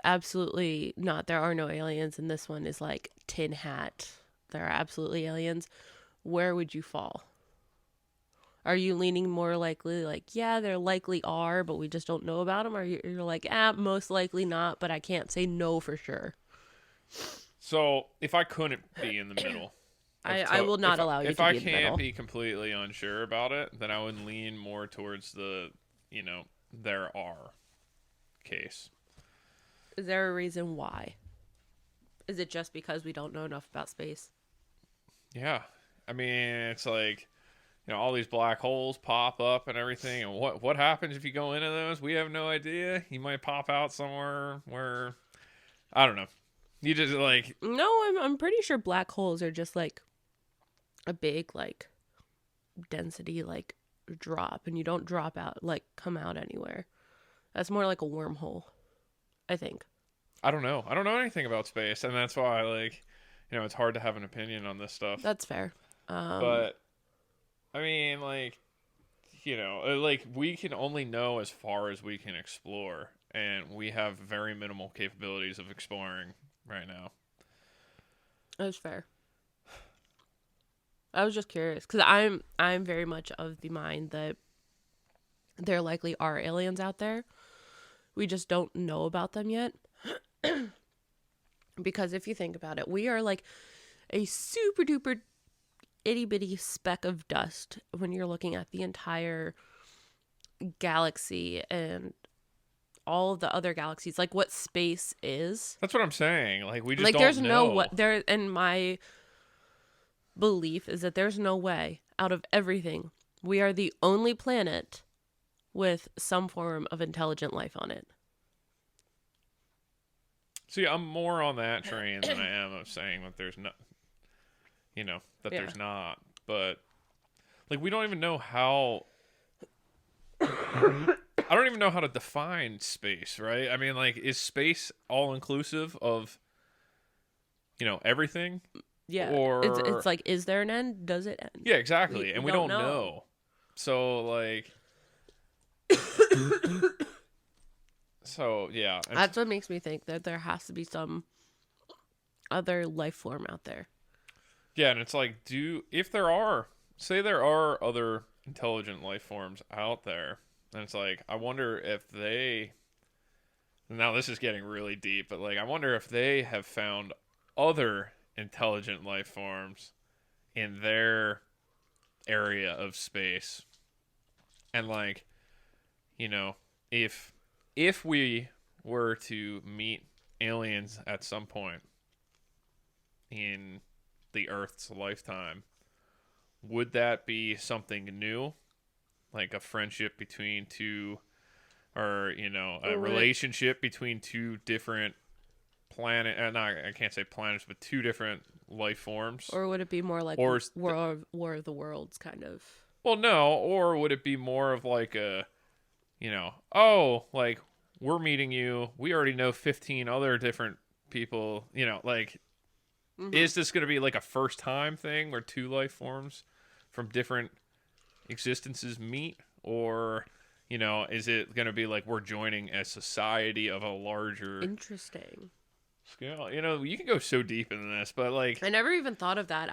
S1: absolutely not. There are no aliens, and this one is like tin hat. There are absolutely aliens. Where would you fall? Are you leaning more likely like, yeah, there likely are, but we just don't know about them? Or you're like, most likely not, but I can't say no for sure.
S2: So if I couldn't be in the middle,
S1: I will not allow you to be in the middle.
S2: If I can't be completely unsure about it, then I would lean more towards the, you know, there are case.
S1: Is there a reason why? Is it just because we don't know enough about space?
S2: Yeah. I mean, it's like, you know, all these black holes pop up and everything, and what happens if you go into those? We have no idea. You might pop out somewhere where, I don't know. You just like,
S1: No, I'm pretty sure black holes are just like a big like density like drop, and you don't drop out like come out anywhere. That's more like a wormhole, I think.
S2: I don't know. I don't know anything about space, and that's why, like, you know, it's hard to have an opinion on this stuff.
S1: That's fair.
S2: But I mean, like, you know, like, we can only know as far as we can explore, and we have very minimal capabilities of exploring right now.
S1: That's fair. I was just curious because I'm very much of the mind that there likely are aliens out there. We just don't know about them yet. Because if you think about it, we are like a super duper itty bitty speck of dust when you're looking at the entire galaxy and all of the other galaxies, like what space is.
S2: That's what I'm saying. Like, we just
S1: like
S2: don't
S1: there's
S2: know.
S1: no what there, and my belief is that there's no way out of everything we are the only planet with some form of intelligent life on it.
S2: See, I'm more on that train than I am of saying that there's no, you know, that there's not. But, like, we don't even know how I don't even know how to define space, right? I mean, like, is space all inclusive of, everything?
S1: Yeah, it's
S2: Or
S1: like, is there an end? Does it end?
S2: yeah, exactly.
S1: We
S2: And we
S1: don't
S2: don't
S1: know.
S2: know. So like, so yeah,
S1: That's what makes me think that there has to be some other life form out there.
S2: yeah, and it's like, if there are, say there are other intelligent life forms out there, and it's like, I wonder if they. Now this is getting really deep, but like, I wonder if they have found other intelligent life forms in their area of space, and like, you know, if we were to meet aliens at some point in the Earth's lifetime, would that be something new, like a friendship between two, or a
S1: Or would it,
S2: relationship between two different planet? No, I can't say planets, but two different life forms.
S1: or would it be more like
S2: Or
S1: War of the Worlds kind of?
S2: well, no, or would it be more of like a, oh, like we're meeting you. We already know 15 other different people. Like, is this going to be like a first time thing where two life forms from different existences meet? Or, is it going to be like we're joining a society of a larger
S1: Interesting.
S2: scale? You can go so deep into this, but like,
S1: I never even thought of that.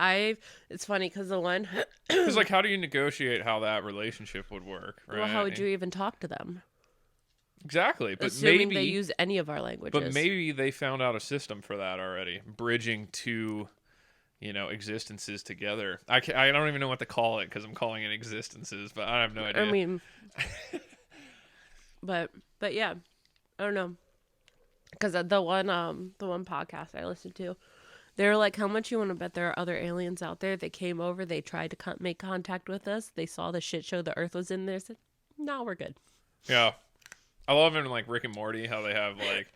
S1: It's funny because the one,
S2: because like, how do you negotiate how that relationship would work, right?
S1: well, how would you even talk to them?
S2: Exactly, but
S1: Assuming
S2: maybe
S1: they use any of our languages.
S2: But maybe they found out a system for that already, bridging two, existences together. I don't even know what to call it because I'm calling it existences, but I have no idea.
S1: I mean, but yeah, I don't know. Because the one podcast I listened to, they were like, "How much you want to bet there are other aliens out there?" They came over, they tried to make contact with us. They saw the shit show the Earth was in there. Said, "No, we're good."
S2: Yeah, I love in like Rick and Morty how they have like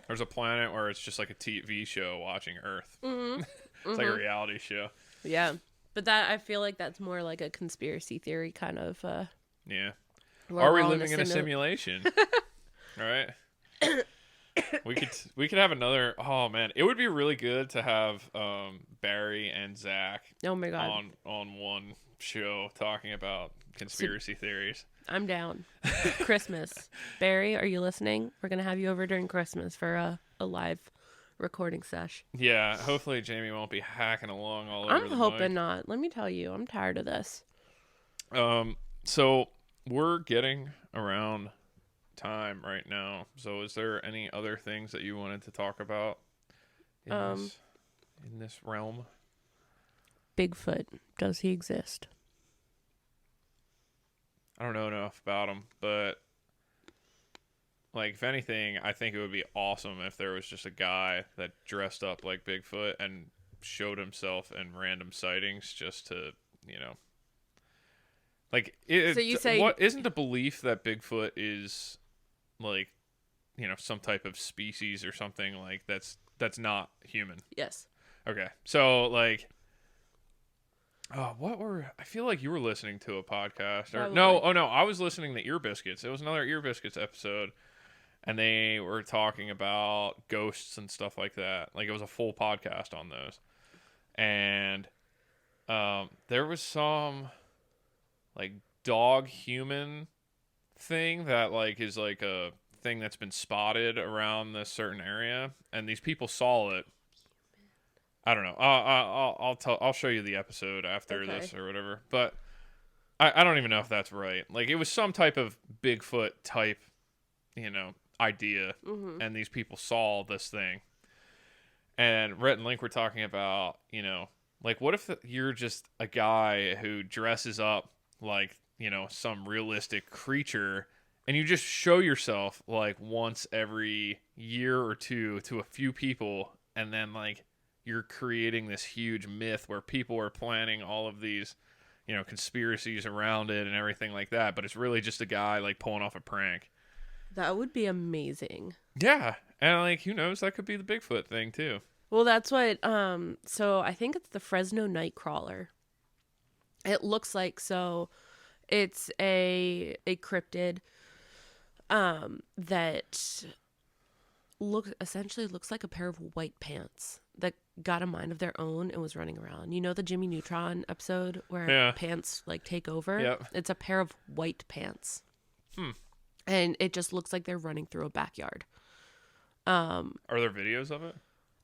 S2: there's a planet where it's just like a TV show watching Earth. It's like a reality show.
S1: Yeah, but that I feel like that's more like a conspiracy theory kind of.
S2: Yeah.
S1: Where
S2: Are
S1: we're
S2: we
S1: all
S2: living in a simulation? All right. We could have another. Oh man, it would be really good to have Barry and Zach
S1: Oh my god,
S2: on one show talking about conspiracy theories.
S1: I'm down. Christmas, Barry, are you listening? We're gonna have you over during Christmas for a live recording sesh.
S2: Yeah, hopefully Jamie won't be hacking along all over
S1: I'm
S2: the
S1: hoping
S2: mic.
S1: not. Let me tell you, I'm tired of this.
S2: So we're getting around time right now. So is there any other things that you wanted to talk about in this realm?
S1: Bigfoot, does he exist?
S2: I don't know enough about him, but like, if anything, I think it would be awesome if there was just a guy that dressed up like Bigfoot and showed himself in random sightings just to, like,
S1: So you say
S2: what isn't the belief that Bigfoot is like, some type of species or something like that's not human?
S1: yes.
S2: Okay. So like, I feel like you were listening to a podcast or
S1: Probably.
S2: no, oh no, I was listening to Ear Biscuits. It was another Ear Biscuits episode. And they were talking about ghosts and stuff like that. Like, it was a full podcast on those. And there was some, like, dog-human thing that, like, is, like, a thing that's been spotted around this certain area. And these people saw it. I don't know. I'll show you the episode after this or whatever. But I don't even know if that's right. Like, it was some type of Bigfoot type, idea, and these people saw this thing. And Rhett and Link were talking about, like, what if you're just a guy who dresses up like, some realistic creature, and you just show yourself like once every year or two to a few people, and then like you're creating this huge myth where people are planning all of these, conspiracies around it and everything like that, but it's really just a guy like pulling off a prank.
S1: That would be amazing.
S2: Yeah, and like, who knows, that could be the Bigfoot thing too.
S1: Well, that's what so I think it's the Fresno Nightcrawler. It looks like, so it's a cryptid. that essentially looks like a pair of white pants that got a mind of their own and was running around. You know the Jimmy Neutron episode where pants like take over?
S2: Yep.
S1: It's a pair of white pants. And it just looks like they're running through a backyard.
S2: Are there videos of it?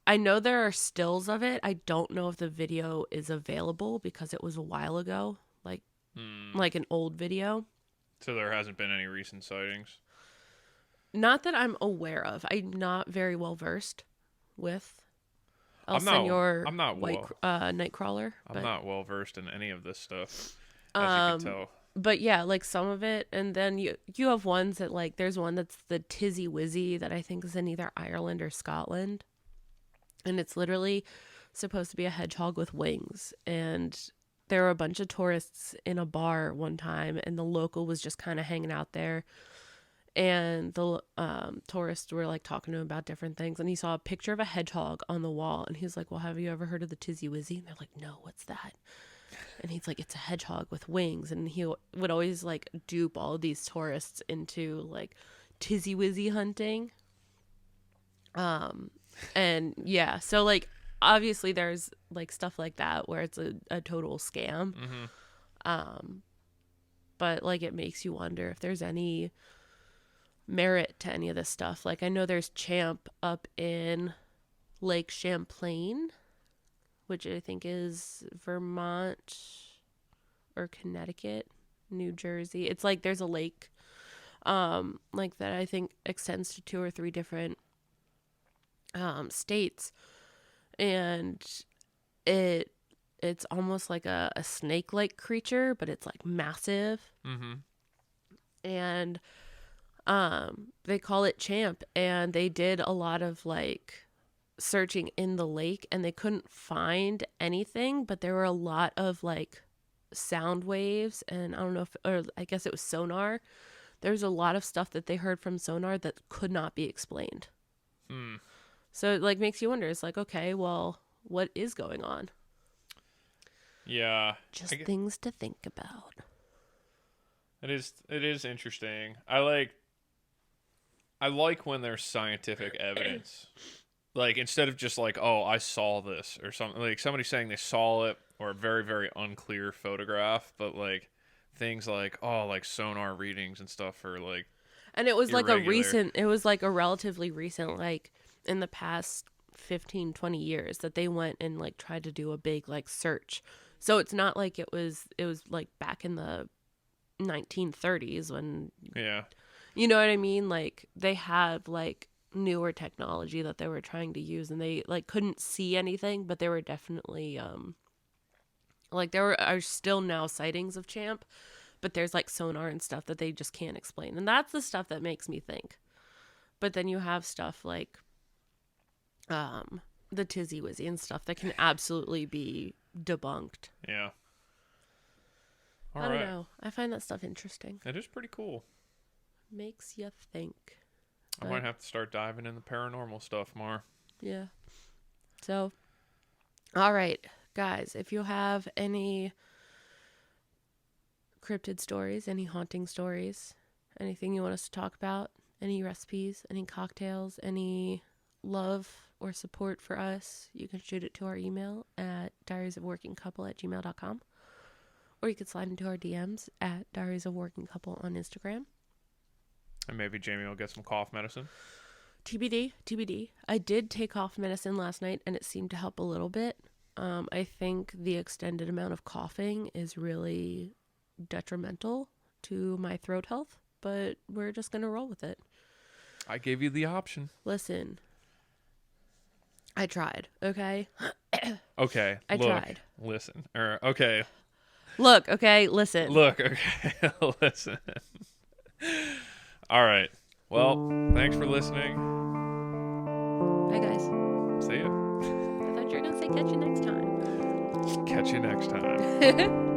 S1: I know there are stills of it. I don't know if the video is available because it was a while ago, like an old video.
S2: So there hasn't been any recent sightings?
S1: Not that I'm aware of. I'm not very well versed with.
S2: I'm not
S1: Nightcrawler.
S2: I'm not well versed in any of this stuff, as you can tell.
S1: But yeah, like some of it, and then you have ones that like there's one that's the Tizzy Wizzy that I think is in either Ireland or Scotland, and it's literally supposed to be a hedgehog with wings. And there were a bunch of tourists in a bar one time, and the local was just kind of hanging out there. And the tourists were like talking to him about different things, and he saw a picture of a hedgehog on the wall, and he's like, "Well, have you ever heard of the Tizzy Wizzy?" And they're like, "No, what's that?" And he's like, "It's a hedgehog with wings." And he would always like dupe all of these tourists into like Tizzy Wizzy hunting. And yeah, so like obviously there's like stuff like that where it's a total scam. But like it makes you wonder if there's any merit to any of this stuff. Like I know there's Champ up in Lake Champlain, which I think is Vermont or Connecticut, New Jersey. It's like there's a lake like that I think extends to 2 or 3 different states, and it's almost like a snake-like creature, but it's like massive. And they call it Champ, and they did a lot of like searching in the lake, and they couldn't find anything, but there were a lot of like sound waves, and I don't know if, or I guess it was sonar. There's a lot of stuff that they heard from sonar that could not be explained. So it like makes you wonder. It's like, okay, well, what is going on?
S2: Yeah,
S1: just things to think about.
S2: It is interesting. I like when there's scientific evidence. Like, instead of just like, oh, I saw this or something. Like, somebody saying they saw it or a very, very unclear photograph. But, like, things like, oh, like sonar readings and stuff are, like,
S1: and it was
S2: irregular.
S1: it was like a relatively recent, like, in the past 15, 20 years that they went and, like, tried to do a big, like, search. So it's not like it was like, back in the 1930s when...
S2: Yeah.
S1: You know what I mean? Like, they have, like, newer technology that they were trying to use, and they, like, couldn't see anything, but they were definitely, like, are still now sightings of Champ, but there's, like, sonar and stuff that they just can't explain. And that's the stuff that makes me think. But then you have stuff like, the Tizzy Wizzy and stuff that can absolutely be debunked.
S2: Yeah.
S1: I don't know. I find that stuff interesting.
S2: It is pretty cool.
S1: Makes you think.
S2: I might have to start diving in the paranormal stuff more.
S1: Yeah. So, all right, guys, if you have any cryptid stories, any haunting stories, anything you want us to talk about, any recipes, any cocktails, any love or support for us, you can shoot it to our email at diariesofworkingcouple@gmail.com, or you could slide into our DMs at diariesofworkingcouple on Instagram.
S2: And maybe Jamie will get some cough medicine.
S1: TBD. I did take cough medicine last night, and it seemed to help a little bit. I think the extended amount of coughing is really detrimental to my throat health, but we're just going to roll with it.
S2: I gave you the option.
S1: Listen, I tried, okay?
S2: Okay.
S1: I tried.
S2: Listen. Okay.
S1: Look, okay, listen.
S2: Look, okay. Listen. All right. Well, thanks for listening.
S1: Bye, guys.
S2: See ya.
S1: I thought you were going to say catch you next time.
S2: Catch you next time.